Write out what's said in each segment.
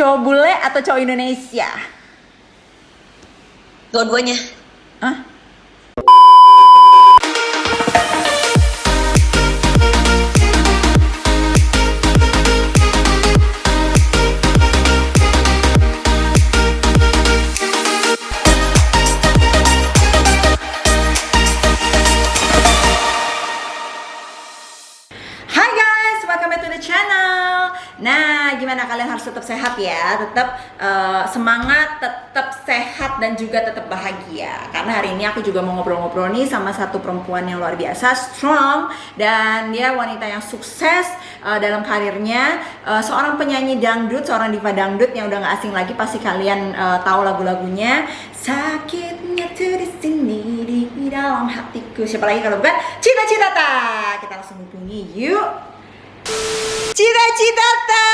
Cowok bule atau cowok Indonesia? Dua-duanya. Hah? Hai guys, welcome back to the channel. Nah, gimana kalian harus tetap sehat ya, tetap semangat, tetap sehat dan juga tetap bahagia. Karena hari ini aku juga mau ngobrol-ngobrol nih sama satu perempuan yang luar biasa, strong, dan dia wanita yang sukses dalam karirnya. Seorang penyanyi dangdut, seorang diva dangdut yang udah gak asing lagi, pasti kalian tahu lagu-lagunya. Sakitnya tuh di sini di dalam hatiku. Siapa lagi kalau bukan Cita Citata. Kita langsung hubungi yuk. Cita Citata.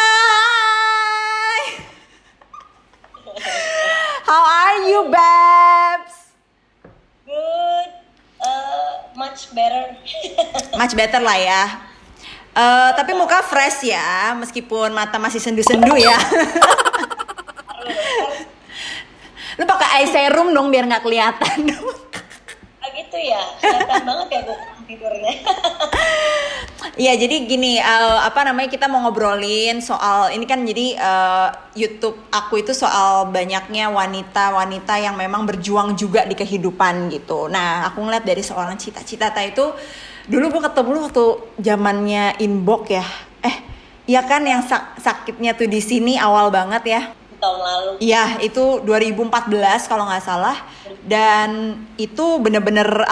How are you, babes? Good. Much better. Much better lah ya. Tapi muka fresh ya, meskipun mata masih sendu-sendu ya. Lu pakai eye serum dong biar nggak kelihatan. Ah gitu ya. Kelihatan banget ya gue tidurnya. Iya, jadi gini, kita mau ngobrolin soal ini kan, jadi YouTube aku itu soal banyaknya wanita-wanita yang memang berjuang juga di kehidupan gitu. Nah, aku ngeliat dari seorang Cita Citata itu, dulu gue ketemu lu waktu zamannya inbox ya. Iya kan yang sakitnya tuh di sini awal banget ya. Tahun lalu. Iya, itu 2014 kalau nggak salah. Dan itu bener-bener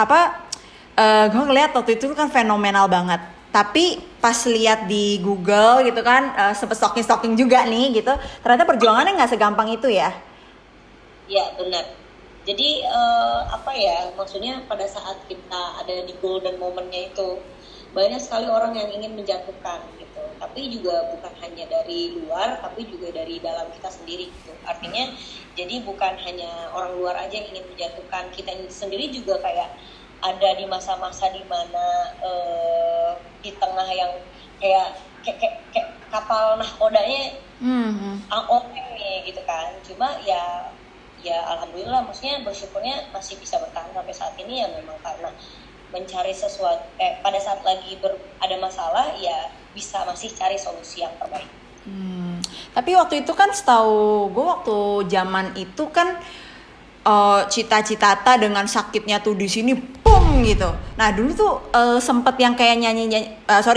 gue ngeliat waktu itu kan fenomenal banget. Tapi pas lihat di Google gitu kan, sempet stalking juga nih gitu. Ternyata perjuangannya nggak segampang itu ya. Iya benar. Jadi maksudnya pada saat kita ada di golden momennya itu, banyak sekali orang yang ingin menjatuhkan gitu. Tapi juga bukan hanya dari luar, tapi juga dari dalam kita sendiri gitu. Artinya jadi bukan hanya orang luar aja yang ingin menjatuhkan, kita sendiri juga kayak ada di masa-masa di mana di tengah yang kayak kapal nahkodanya open nih gitu kan. Cuma ya alhamdulillah, maksudnya bersyukurnya masih bisa bertahan sampai saat ini ya, memang karena mencari sesuatu pada saat lagi ada masalah ya bisa masih cari solusi yang terbaik. Tapi waktu itu kan setahu gue, waktu zaman itu kan Cita Citata dengan sakitnya tuh di sini pum gitu. Nah dulu tuh sempet yang kayak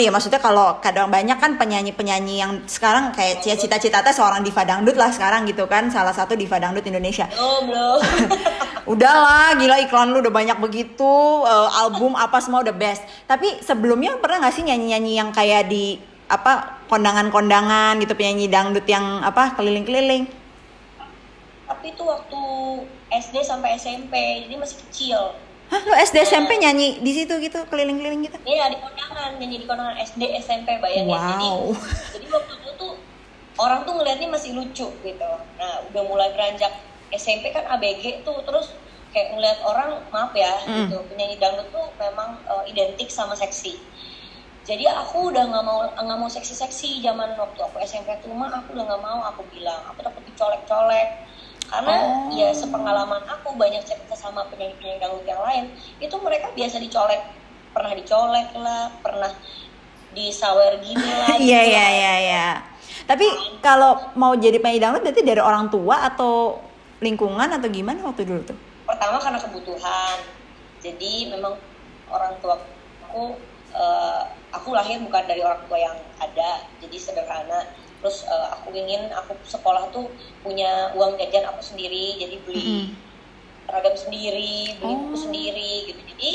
maksudnya kalau kadang banyak kan penyanyi yang sekarang kayak Cita Citata seorang diva dangdut lah sekarang gitu kan, salah satu diva dangdut Indonesia. Belum. Udahlah, gila iklan lu udah banyak begitu, album apa semua udah best. Tapi sebelumnya pernah nggak sih nyanyi yang kayak di kondangan-kondangan gitu, penyanyi dangdut yang keliling-keliling? Tapi itu waktu SD sampai SMP, jadi masih kecil. Hah, lu SD SMP nyanyi di situ gitu, keliling-keliling gitu? Iya, di kondangan, nyanyi di kondangan SD SMP, bayangin. Wow. Jadi waktu itu tuh orang tuh ngeliatnya masih lucu gitu. Nah, udah mulai beranjak SMP kan ABG tuh, terus kayak ngeliat orang, maaf ya, gitu, penyanyi dangdut tuh memang identik sama seksi. Jadi aku udah nggak mau seksi-seksi zaman waktu aku SMP tuh, aku udah nggak mau, aku bilang aku takut dicolek-colek. Karena ya sepengalaman aku banyak cerita sama penyanyi-penyanyi dangdut yang lain, itu mereka biasa dicolek, pernah dicolek lah, pernah disawer gini lah. Iya. Tapi kalau mau jadi penyanyi dangdut berarti dari orang tua atau lingkungan atau gimana waktu dulu tuh? Pertama karena kebutuhan. Jadi memang orang tua aku lahir bukan dari orang tua yang ada, jadi sederhana. Terus aku sekolah tuh punya uang jajan aku sendiri, jadi beli seragam sendiri, beli buku sendiri gitu. Jadi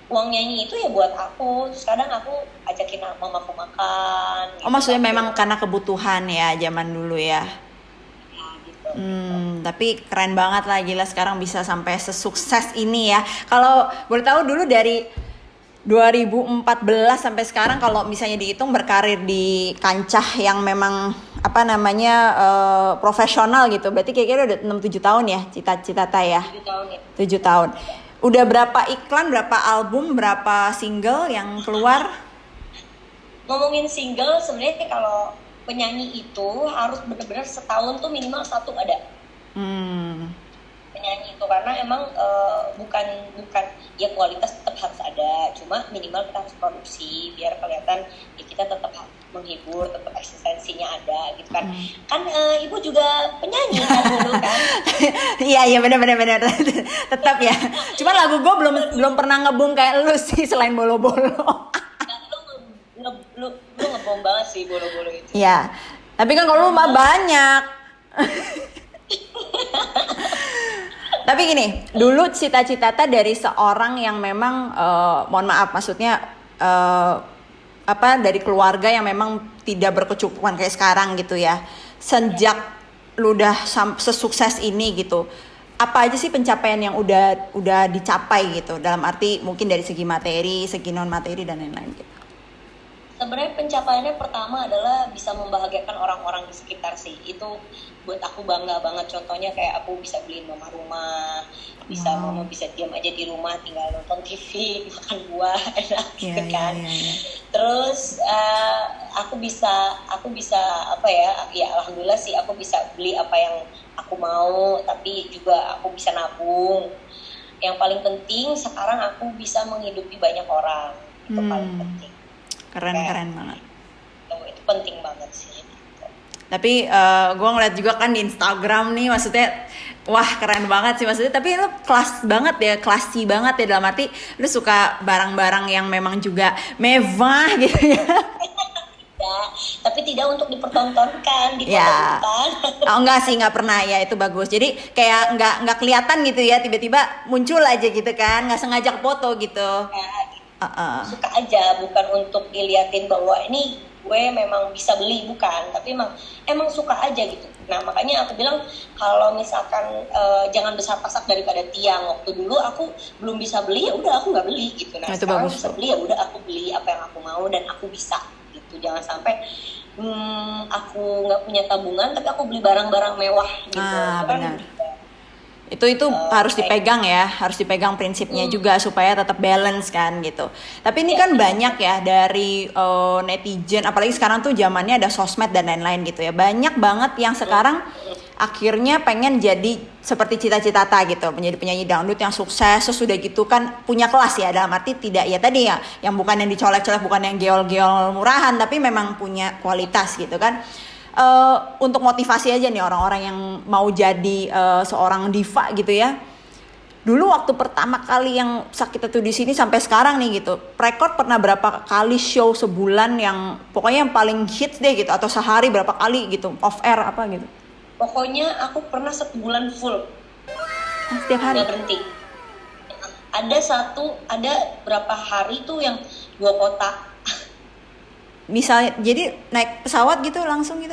uang nyanyi itu ya buat aku. Terus kadang aku ajakin mamaku makan gitu. Maksudnya memang karena kebutuhan ya zaman dulu ya. Ya gitu. Tapi keren banget lah, gila sekarang bisa sampai sesukses ini ya. Kalau boleh tahu dulu dari 2014 sampai sekarang, kalau misalnya dihitung berkarir di kancah yang memang profesional gitu, berarti kira-kira udah 6-7 tahun ya Cita Citata ya? 7 tahun ya. 7 tahun. Udah berapa iklan, berapa album, berapa single yang keluar? Ngomongin single sebenarnya kalau penyanyi itu harus benar-benar setahun tuh minimal satu ada penyanyi itu, karena emang bukan ya kualitas tetap harus ada, cuma minimal kita harus produksi biar kelihatan ya kita tetap menghibur, tetap eksistensinya ada gitu kan. Kan ibu juga penyanyi kan dulu kan. Iya benar tetap ya. Cuman lagu gue belum pernah ngebum kayak lu sih selain bolo-bolo. Nah, lu ngebom banget sih bolo-bolo itu. Iya. Tapi kan kalau lu mah banyak. Tapi gini, dulu cita-cita dari seorang yang memang mohon maaf maksudnya dari keluarga yang memang tidak berkecukupan kayak sekarang gitu ya. Sejak lu udah sesukses ini gitu. Apa aja sih pencapaian yang udah dicapai gitu, dalam arti mungkin dari segi materi, segi non materi dan lain-lain gitu. Sebenarnya pencapaiannya pertama adalah bisa membahagiakan orang-orang di sekitar sih. Itu buat aku bangga banget. Contohnya kayak aku bisa beliin mama rumah, mama bisa diam aja di rumah tinggal nonton TV, makan buah enak gitu kan. Terus aku bisa apa ya alhamdulillah sih aku bisa beli apa yang aku mau, tapi juga aku bisa nabung. Yang paling penting sekarang aku bisa menghidupi banyak orang. Itu paling penting. Keren banget. Itu penting banget sih. Tapi gue ngeliat juga kan di Instagram nih, maksudnya wah keren banget sih maksudnya. Tapi lu classy banget ya dalam arti lu suka barang-barang yang memang juga mewah gitu ya. Ya, tapi tidak untuk dipertontonkan di foto-fotoan. Oh enggak sih, nggak pernah ya, itu bagus. Jadi kayak nggak kelihatan gitu ya, tiba-tiba muncul aja gitu kan, nggak sengaja foto gitu. Suka aja, bukan untuk diliatin bahwa ini gue memang bisa beli, bukan, tapi emang suka aja gitu. Nah makanya aku bilang kalau misalkan jangan besar pasak daripada tiang. Waktu dulu aku belum bisa beli, ya udah aku nggak beli gitu. Nah sekarang bisa beli, ya udah aku beli apa yang aku mau dan aku bisa gitu. Jangan sampai aku nggak punya tabungan tapi aku beli barang-barang mewah gitu. Benar. Itu harus dipegang ya, harus dipegang prinsipnya juga supaya tetap balance kan gitu. Tapi ini kan banyak ya dari netizen, apalagi sekarang tuh zamannya ada sosmed dan lain-lain gitu ya. Banyak banget yang sekarang akhirnya pengen jadi seperti Cita Citata gitu, menjadi penyanyi dangdut yang sukses. Sesudah gitu kan punya kelas ya, dalam arti tidak ya tadi ya, yang bukan yang dicolek-colek, bukan yang geol-geol murahan, tapi memang punya kualitas gitu kan. Untuk motivasi aja nih orang-orang yang mau jadi seorang diva gitu ya. Dulu waktu pertama kali yang Sakita tuh di sini sampai sekarang nih gitu, rekor pernah berapa kali show sebulan yang pokoknya yang paling hits deh gitu, atau sehari berapa kali gitu, off air apa gitu? Pokoknya aku pernah 1 bulan full. Setiap hari? Nggak berhenti. Ada berapa hari tuh yang 2 kota. Misalnya, jadi naik pesawat gitu langsung gitu?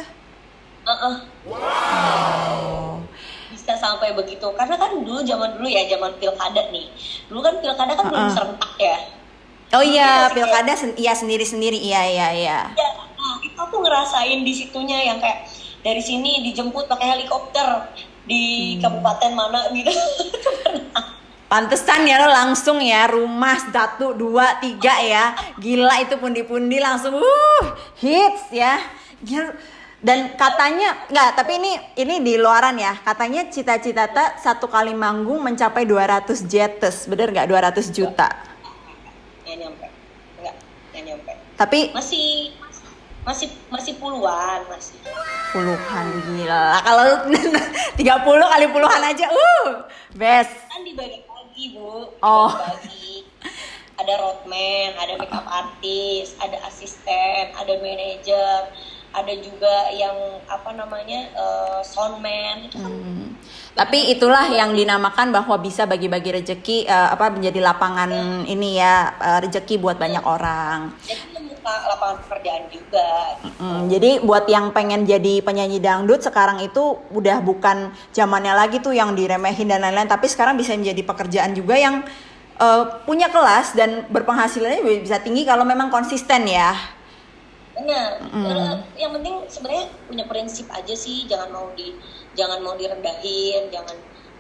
Wow. Bisa sampai begitu, karena kan zaman pilkada nih. Dulu kan pilkada kan belum serentak ya. Oh iya, pilkada sendiri-sendiri, iya. Ya, nah, itu aku ngerasain di situnya yang kayak dari sini dijemput pakai helikopter di kabupaten mana gitu. Pantesan ya lo langsung ya, rumah 1, 2, 3 ya. Gila itu pundi-pundi langsung hits ya. Gila. Dan katanya tapi ini di luaran ya. Katanya Cita Citata 1 kali manggung mencapai 200 jetes. Bener enggak 200 juta? Nggak nyampe. Tapi masih puluhan masih. Puluhan, gila. Kalau 30 kali puluhan aja best. Kan dibagi Bu, dibagi. Ada roadman, ada makeup artist, ada asisten, ada manajer, ada juga yang soundman. Tapi itulah yang dinamakan bahwa bisa bagi-bagi rezeki, menjadi lapangan ini ya, rezeki buat banyak orang. Jadi membuka lapangan pekerjaan juga. Jadi buat yang pengen jadi penyanyi dangdut sekarang itu udah bukan zamannya lagi tuh yang diremehin dan lain-lain, tapi sekarang bisa menjadi pekerjaan juga yang punya kelas dan berpenghasilannya bisa tinggi kalau memang konsisten ya. Benar. Yang penting sebenarnya punya prinsip aja sih, jangan mau direndahin,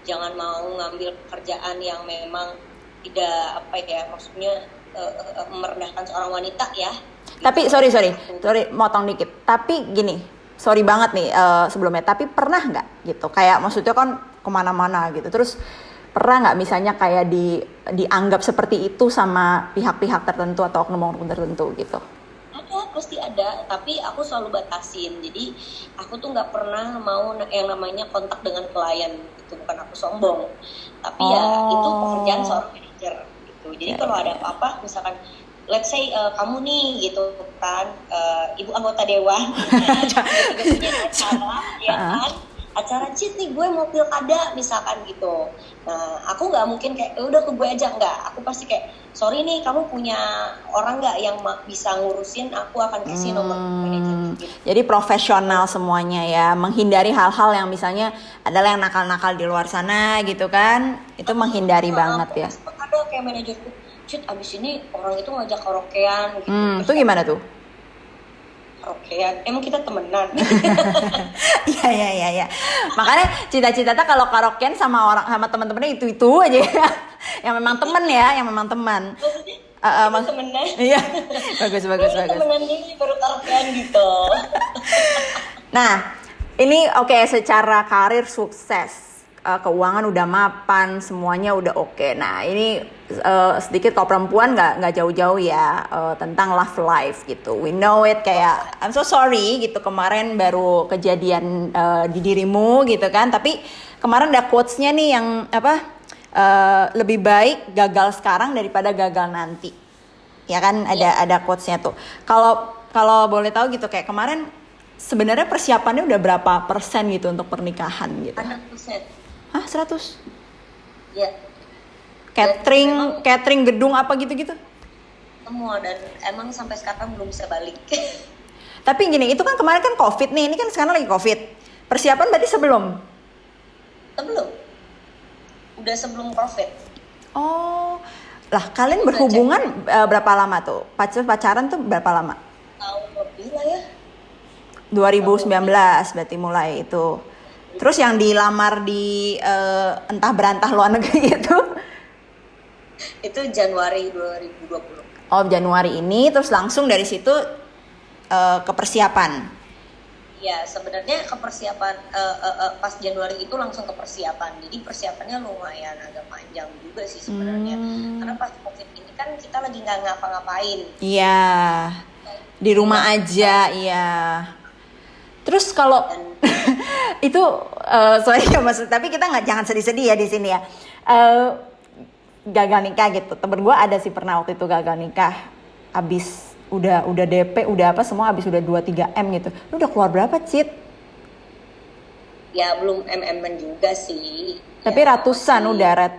jangan mau ngambil pekerjaan yang memang tidak maksudnya merendahkan seorang wanita ya. Tapi sorry, motong dikit. Tapi gini, sorry banget nih sebelumnya. Tapi pernah nggak gitu? Kayak maksudnya kan kemana-mana gitu. Terus pernah nggak misalnya kayak dianggap seperti itu sama pihak-pihak tertentu atau oknum-oknum tertentu gitu? Ada, pasti ada, tapi aku selalu batasin. Jadi aku tuh nggak pernah mau yang namanya kontak dengan klien. Itu bukan aku sombong, tapi ya itu pekerjaan seorang manajer gitu. Jadi kalau ada apa-apa, misalkan let's say kamu nih gitu kan, ibu anggota dewan gitu, punya acara ya kan, acara cheat nih gue mau pilkada misalkan gitu. Nah aku nggak mungkin kayak udah ke gue aja, nggak, aku pasti kayak sorry nih kamu punya orang nggak yang bisa ngurusin, aku akan kasih nomor manajer gitu. Jadi profesional semuanya ya, menghindari hal-hal yang misalnya adalah yang nakal-nakal di luar sana gitu kan, itu menghindari banget ya. Ada kayak manajerku, Cid abis ini orang itu ngajak karaokean gitu. Itu gimana tuh? Karaokean, emang kita temenan? Iya. Makanya cita-cita kalau karaokean sama teman-temannya itu aja ya. Yang memang teman ya, yang memang teman. Maksudnya temenan. Iya. Bagus. Temenan ini baru karaokean gitu. Nah, ini oke, secara karir sukses. Keuangan udah mapan, semuanya udah oke. Nah, ini sedikit kalau perempuan nggak jauh-jauh ya tentang love life gitu. We know it, kayak I'm so sorry gitu, kemarin baru kejadian di dirimu gitu kan. Tapi kemarin ada quotes-nya nih yang lebih baik gagal sekarang daripada gagal nanti. Ya kan, ada quotes-nya tuh. Kalau boleh tahu gitu, kayak kemarin sebenarnya persiapannya udah berapa persen gitu untuk pernikahan gitu? 100%. Hah, 100? Ya. Catering gedung apa gitu-gitu? Semua, dan emang sampai sekarang belum bisa balik. Tapi gini, itu kan kemarin kan COVID nih, ini kan sekarang lagi COVID. Persiapan berarti sebelum? Sebelum. Udah sebelum COVID. Oh, lah kalian berhubungan berapa lama tuh? Pacaran tuh berapa lama? Tahun lebih lah ya. 2019 berarti mulai itu. Terus yang dilamar di entah berantah luar negeri itu Januari 2020. Oh, Januari ini, terus langsung dari situ ke persiapan. Ya, sebenarnya ke persiapan pas Januari itu langsung ke persiapan. Jadi persiapannya lumayan agak panjang juga sih sebenarnya. Karena pas COVID ini kan kita lagi nggak ngapa-ngapain. Iya. Di rumah aja, iya. Terus kalau itu sorry ya maksud, tapi kita jangan sedih-sedih ya di sini ya. Gagal nikah gitu. Temen gue ada sih pernah waktu itu gagal nikah. Abis udah DP, udah apa semua, abis udah 2-3 M gitu. Lu udah keluar berapa, Cid? Ya belum MM-an juga sih. Tapi ya, ratusan masih,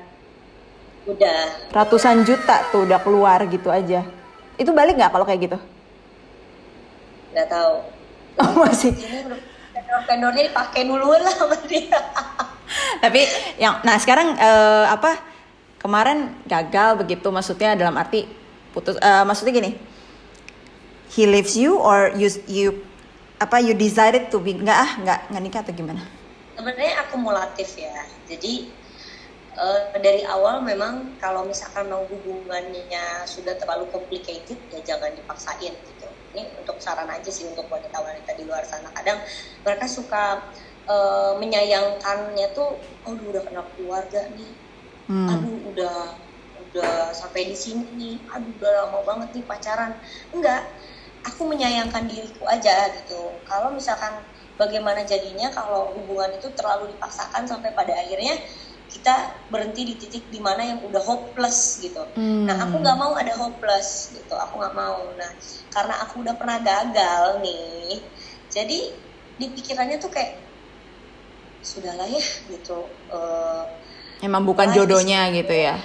udah. Ratusan juta tuh udah keluar gitu aja. Itu balik nggak kalau kayak gitu? Nggak tahu. Oh, masih. Vendor-vendornya dipakai dulu lah sama dia. Tapi nah sekarang kemarin gagal begitu, maksudnya dalam arti putus, maksudnya gini, he leaves you or you decided to be nggak nikah atau gimana? Sebenarnya akumulatif ya. Jadi dari awal memang kalau misalkan mau hubungannya sudah terlalu complicated ya jangan dipaksain gitu. Ini untuk saran aja sih untuk wanita-wanita di luar sana. Kadang mereka suka menyayangkannya tuh, aduh udah kenal keluarga nih, aduh udah sampai di sini nih, aduh udah lama banget nih pacaran. Enggak, aku menyayangkan diriku aja gitu. Kalau misalkan bagaimana jadinya kalau hubungan itu terlalu dipaksakan sampai pada akhirnya kita berhenti di titik dimana yang udah hopeless gitu. Nah aku nggak mau ada hopeless gitu, aku nggak mau. Nah karena aku udah pernah gagal nih, jadi di pikirannya tuh kayak sudahlah ya gitu. Emang bukan jodohnya gitu ya.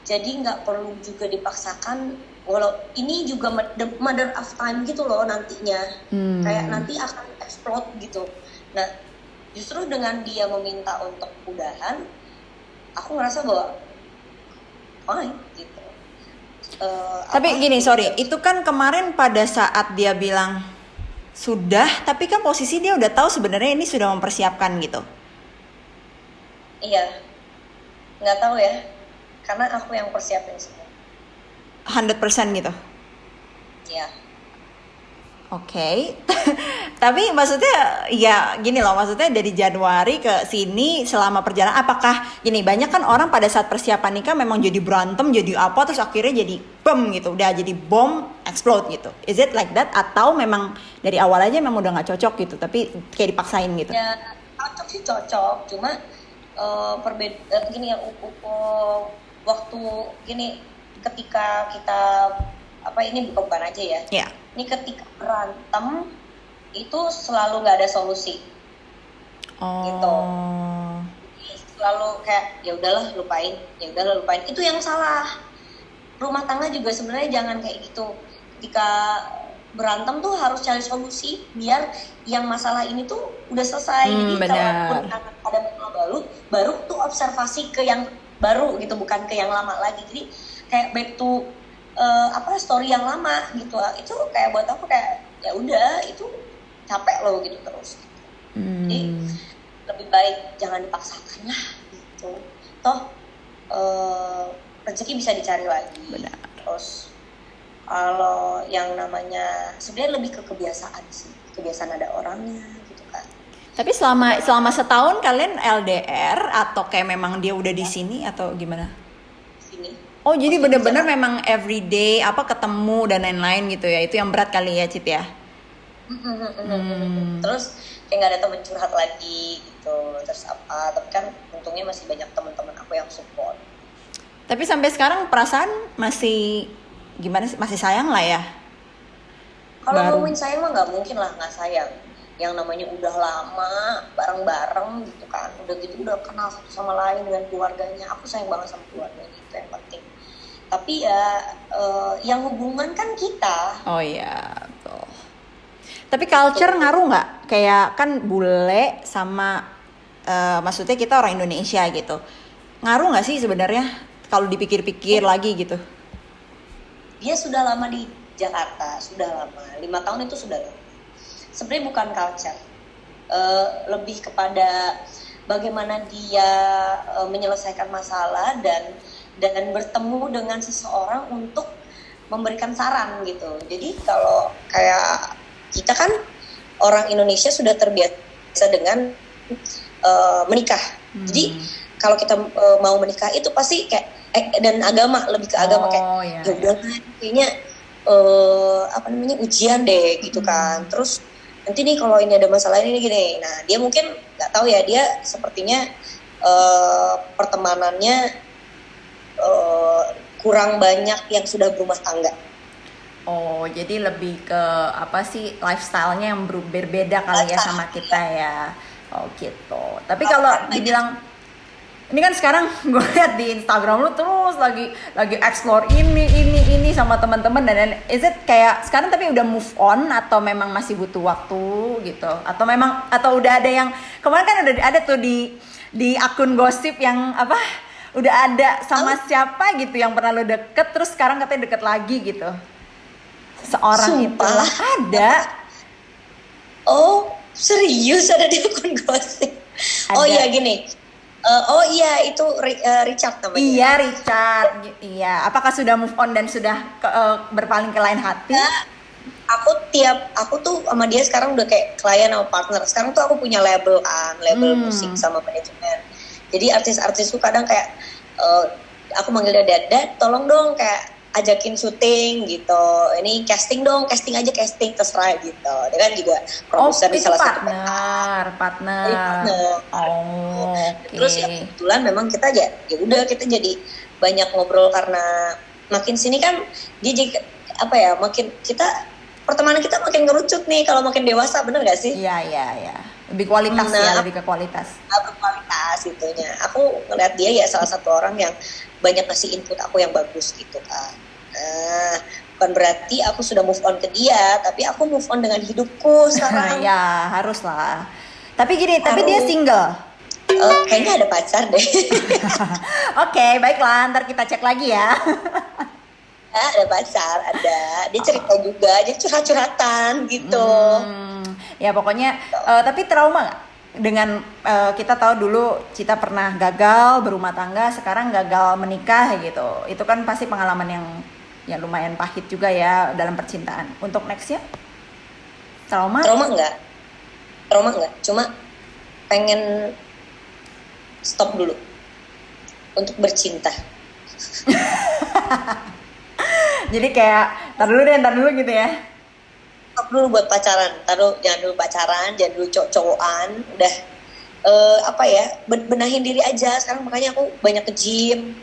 Jadi nggak perlu juga dipaksakan. Walau ini juga the mother of time gitu loh nantinya, kayak nanti akan explode gitu. Nah justru dengan dia meminta untuk udahan, aku ngerasa bahwa fine gitu. Tapi gini, sorry, itu kan kemarin pada saat dia bilang sudah, tapi kan posisi dia udah tahu sebenarnya ini sudah mempersiapkan gitu. Iya, nggak tahu ya, karena aku yang persiapin semua. 100% gitu. Ya. Oke. Tapi maksudnya ya gini loh, maksudnya dari Januari ke sini selama perjalanan apakah gini, banyak kan orang pada saat persiapan nikah memang jadi berantem, jadi apa terus akhirnya jadi bom gitu, udah jadi bom explode gitu. Is it like that atau memang dari awal aja memang udah nggak cocok gitu, tapi kayak dipaksain gitu? Ya cocok sih cocok, cuma gini ya, waktu gini, ketika kita apa ini bukan aja ya. Ya. Ini ketika berantem itu selalu nggak ada solusi. Gitu. Oh. Jadi selalu kayak ya udahlah lupain. Itu yang salah. Rumah tangga juga sebenarnya jangan kayak gitu. Ketika berantem tuh harus cari solusi biar yang masalah ini tuh udah selesai. Jadi kalaupun ada masalah baru tuh observasi ke yang baru gitu, bukan ke yang lama lagi. Jadi kayak back to story yang lama gitu. Itu kayak buat aku kayak ya udah, itu capek loh gitu terus. Jadi lebih baik jangan dipaksakan lah gitu. Toh rezeki bisa dicari lagi. Benar. Terus kalau yang namanya sebenarnya lebih ke kebiasaan sih, kebiasaan ada orangnya gitu kan. Tapi selama setahun kalian LDR atau kayak memang dia udah di sini atau gimana? Sini. Oh jadi benar-benar memang everyday apa ketemu dan lain-lain gitu ya, itu yang berat kali ya Cit ya? Terus kayak nggak ada temen curhat lagi gitu, terus apa, tapi kan untungnya masih banyak teman-teman aku yang support. Tapi sampai sekarang perasaan masih gimana sih, masih sayang lah ya? Kalau Baru. ngomongin sayang mah nggak mungkin lah nggak sayang. Yang namanya udah lama bareng-bareng gitu kan, udah gitu udah kenal satu sama lain dengan keluarganya. Aku sayang banget sama keluarganya, itu yang penting. Tapi ya yang hubungan kan kita. Oh iya, betul. Tapi culture ngaruh nggak? Kayak kan bule sama maksudnya kita orang Indonesia gitu. Ngaruh nggak sih sebenarnya kalau dipikir-pikir lagi gitu? Dia sudah lama di Jakarta, sudah lama. 5 tahun itu sudah lama. Sebenarnya bukan culture, lebih kepada bagaimana dia menyelesaikan masalah dan bertemu dengan seseorang untuk memberikan saran gitu. Jadi kalau kayak kita kan orang Indonesia sudah terbiasa dengan menikah. Jadi kalau kita mau menikah itu pasti kayak dan agama, lebih ke agama kayak ya udah kayaknya ujian deh gitu kan. Terus nanti nih kalau ini ada masalah ini gini. Nah dia mungkin nggak tahu ya, dia sepertinya pertemanannya kurang banyak yang sudah berumah tangga. Oh, jadi lebih ke apa sih, lifestyle-nya yang berbeda kali ya sama kita ya. Oh gitu. Tapi kalau dibilang ini kan sekarang gue lihat di Instagram lu terus lagi explore ini sama teman-teman dan is it kayak sekarang tapi udah move on atau memang masih butuh waktu gitu? Atau udah ada yang kemarin kan udah ada tuh di akun gosip yang apa? Udah ada sama siapa gitu yang pernah lu deket terus sekarang katanya deket lagi gitu. Seorang itu lah ada. Oh, serius ada di akun gosip? Ada. Oh iya gini. Itu Richard namanya. Iya Richard. Iya. Apakah sudah move on dan sudah berpaling ke lain hati? Aku tuh sama dia sekarang udah kayak klien sama partner. Sekarang tuh aku punya label musik sama manajemen. Jadi artis-artisku kadang kayak aku manggil dia Dad, tolong dong kayak ajakin syuting gitu. Ini casting aja terserah gitu. Dia kan juga produser di salah satu partner. Oh, okay. Terus ya kebetulan memang kita udah kita jadi banyak ngobrol karena makin sini kan dia jadi makin kita pertemanan kita makin ngerucut nih kalau makin dewasa, bener gak sih? Iya. Lebih kualitas lebih ke kualitas. Berkualitas itunya. Aku ngeliat dia ya salah satu orang yang banyak ngasih input aku yang bagus gitu kan. Bukan berarti aku sudah move on ke dia, tapi aku move on dengan hidupku sekarang. Ya, haruslah. Tapi tapi dia single. Kayaknya ada pacar deh. Oke, baiklah, ntar kita cek lagi ya. Ada pacar, ada. Dia cerita juga, dia curhat-curhatan gitu. Ya pokoknya, tapi trauma nggak? Dengan kita tahu dulu Cita pernah gagal berumah tangga, sekarang gagal menikah gitu. Itu kan pasti pengalaman yang ya lumayan pahit juga ya dalam percintaan. Untuk nextnya trauma? Trauma enggak, cuma pengen stop dulu untuk bercinta. Jadi kayak tar dulu gitu ya. Stop dulu buat pacaran, jangan dulu pacaran, jangan dulu cowok-cowokan, udah benahin diri aja. Sekarang makanya aku banyak ke gym,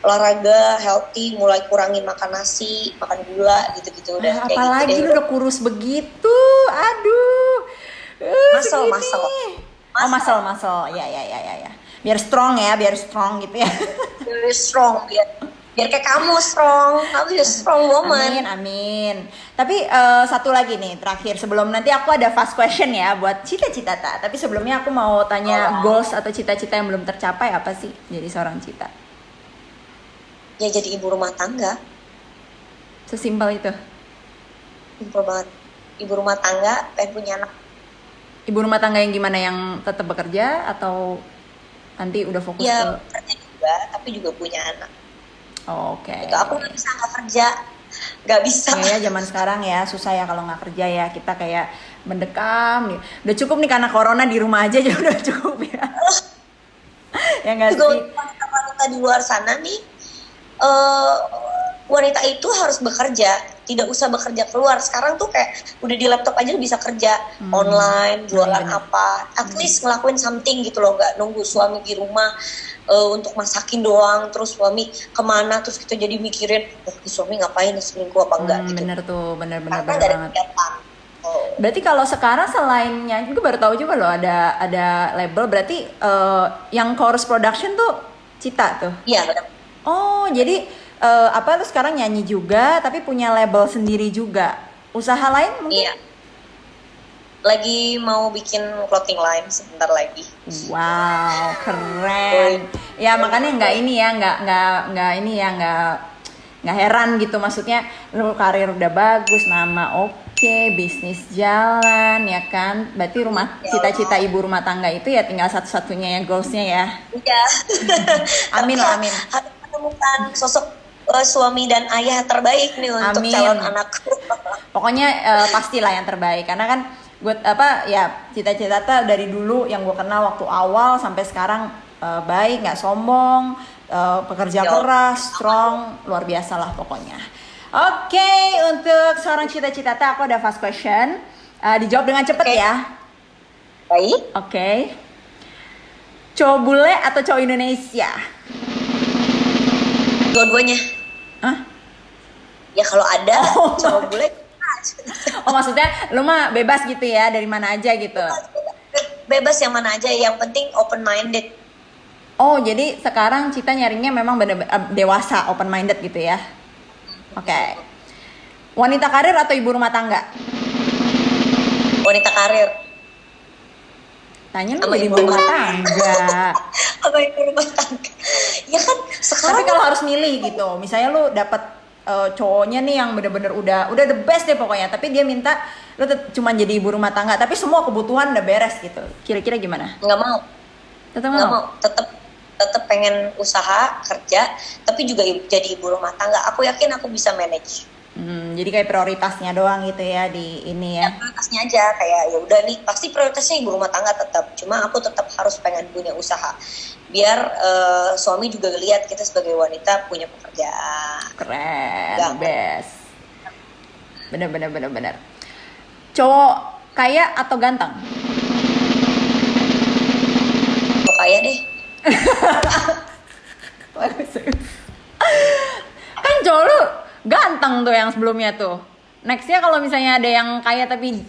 olahraga, healthy, mulai kurangin makan nasi, makan gula gitu-gitu udah kayak apalagi gitu lu deh. udah kurus begitu, aduh. Muscle. Oh muscle, ya. Biar strong gitu ya. Very strong, biar kayak kamu strong woman. Amin. Tapi satu lagi nih terakhir sebelum nanti aku ada fast question ya buat cita-cita ta. Tapi sebelumnya aku mau tanya goals atau cita-cita yang belum tercapai apa sih jadi seorang Cita? Ya jadi ibu rumah tangga. Sesimpel itu. Simpel banget. Ibu rumah tangga, pengen punya anak. Ibu rumah tangga yang gimana, yang tetap bekerja atau nanti udah fokus Ya, ke kerja juga, tapi juga punya anak. Oke. Itu aku nggak bisa nggak kerja, nggak bisa. Kayaknya zaman sekarang ya susah ya kalau nggak kerja ya, kita kayak mendekam nih. Udah cukup nih karena corona di rumah aja udah cukup ya. Ya nggak Juga sih? untuk wanita di luar sana nih, wanita itu harus bekerja, tidak usah bekerja keluar. Sekarang tuh kayak udah di laptop aja bisa kerja online, jualan bener. apa, at least ngelakuin something gitu loh, nggak nunggu suami di rumah untuk masakin doang, terus suami kemana, terus kita jadi mikirin, suami ngapain, selingkuh apa enggak gitu. Bener tuh, bener Karena nggak ada banget. kegiatan. Berarti kalau sekarang selain nyanyi, gue baru tahu juga loh ada label. Berarti yang chorus production tuh Cita tuh. Iya benar. Oh, jadi lu sekarang nyanyi juga, tapi punya label sendiri juga. Usaha lain mungkin? Iya. Lagi mau bikin clothing line sebentar lagi. Wow, keren. Ya makanya nggak heran gitu, maksudnya lu karir udah bagus, nama oke, bisnis jalan ya kan. Berarti cita-cita ibu rumah tangga itu ya tinggal satu-satunya ya goalsnya ya. Iya. Amin loh, amin. Harus menemukan sosok suami dan ayah terbaik nih untuk Amin. calon anakku. Pokoknya pastilah yang terbaik, karena kan gue cita-cita dari dulu yang gue kenal waktu awal sampai sekarang baik, nggak sombong, pekerja keras, strong, luar biasa lah pokoknya. Oke, untuk seorang cita-cita aku ada fast question, dijawab dengan cepet ya. Baik. Oke. Cowok bule atau cowok Indonesia? Dua-duanya. Hah? Ya kalau ada cowok bule. Oh maksudnya lu mah bebas gitu ya, dari mana aja gitu? Bebas yang mana aja, yang penting open minded. Oh jadi sekarang Cita nyarinya memang bener dewasa, open minded gitu ya? Oke. Wanita karir atau ibu rumah tangga? Wanita karir. Tanya lu jadi ibu rumah tangga. Apa ibu rumah tangga? Ya kan sekarang. Tapi kalau harus milih gitu, misalnya lu dapet cowoknya nih yang bener-bener udah the best deh pokoknya, tapi dia minta lu cuma jadi ibu rumah tangga, tapi semua kebutuhan udah beres gitu. Kira-kira gimana? Nggak mau. Tetap Nggak mau? mau. Tetap pengen usaha kerja, tapi juga jadi ibu rumah tangga. Aku yakin aku bisa manage. Jadi kayak prioritasnya doang gitu ya di ini ya. Prioritasnya aja kayak ya udah nih, pasti prioritasnya ibu rumah tangga tetap. Cuma aku tetap harus pengen punya usaha. Biar suami juga lihat kita sebagai wanita punya pekerjaan. Keren, Gak. best. Bener. Cowok kaya atau ganteng? Kok kaya deh. Kan cowok lu ganteng tuh yang sebelumnya tuh. Nextnya kalau misalnya ada yang kaya tapi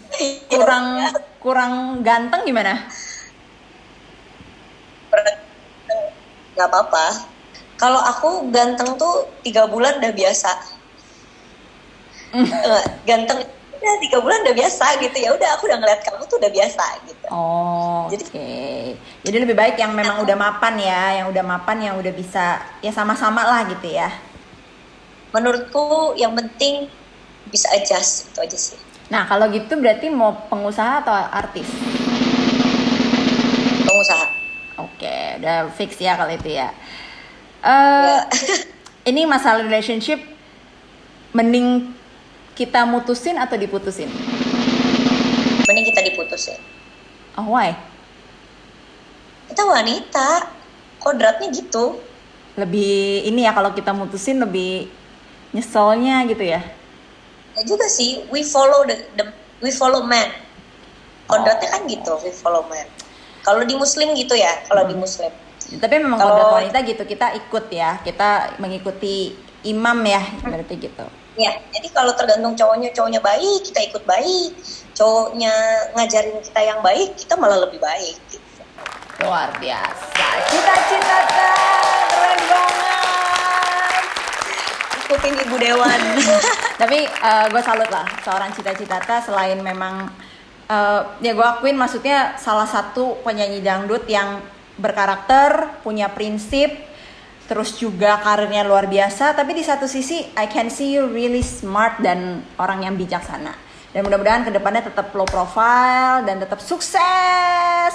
kurang ganteng gimana? Gak apa-apa. Kalau aku ganteng tuh 3 bulan udah biasa. Ganteng ya 3 bulan udah biasa gitu, ya udah aku udah ngeliat kamu tuh udah biasa gitu. Oh, oke. Jadi lebih baik yang memang udah mapan ya, yang udah bisa ya sama-sama lah gitu ya. Menurutku yang penting bisa adjust, itu aja sih. Nah kalau gitu berarti mau pengusaha atau artis? Pengusaha. Oke, udah fix ya kalau itu ya. Ya. Ini masalah relationship Mending kita mutusin atau diputusin? Mending kita diputusin. Oh, why? Kita wanita, kodratnya gitu. Lebih ini ya, kalau kita mutusin lebih nyeselnya gitu ya. Ya juga sih, we follow we follow man. Kodratnya kan gitu, we follow man. Kalau di Muslim gitu ya, kalau di Muslim. Tapi memang kodrat wanita gitu, kita ikut ya, kita mengikuti imam ya, berarti gitu. Ya, jadi kalau tergantung cowoknya baik, kita ikut baik. Cowoknya ngajarin kita yang baik, kita malah lebih baik. Gitu. Luar biasa, cita-cita keren banget. Ikutin Ibu Dewan. Tapi gue salut lah seorang cita-cita selain memang ya gue akuin maksudnya salah satu penyanyi dangdut yang berkarakter, punya prinsip, terus juga karirnya luar biasa. Tapi di satu sisi I can see you really smart dan orang yang bijaksana. Dan mudah-mudahan kedepannya tetap low profile dan tetap sukses.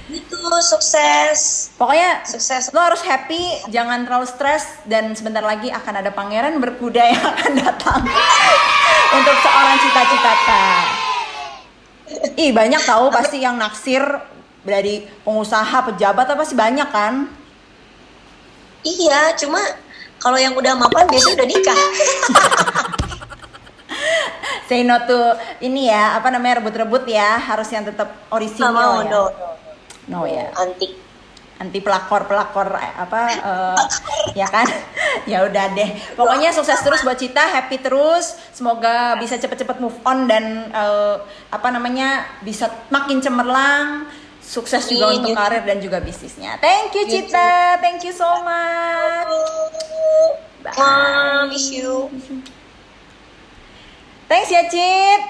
Itu sukses. Pokoknya Sukses. lo harus happy, jangan terlalu stres, dan sebentar lagi akan ada pangeran berkuda yang akan datang untuk seorang cita-cita. Ih, banyak tahu pasti yang naksir dari pengusaha, pejabat apa sih, banyak kan? Iya, cuma kalau yang udah mapan biasanya udah nikah. Say no to ini ya, apa namanya, rebut-rebut ya, harus yang tetap orisinal ya. No ya. Anti pelakor ya kan. Ya udah deh, pokoknya sukses terus buat Cita, happy terus, semoga bisa cepet-cepet move on dan bisa makin cemerlang, sukses juga untuk karir dan juga bisnisnya. Thank you Cita, thank you so much. Bye. Miss you. Thanks ya Cit.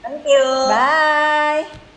Thank you. Bye.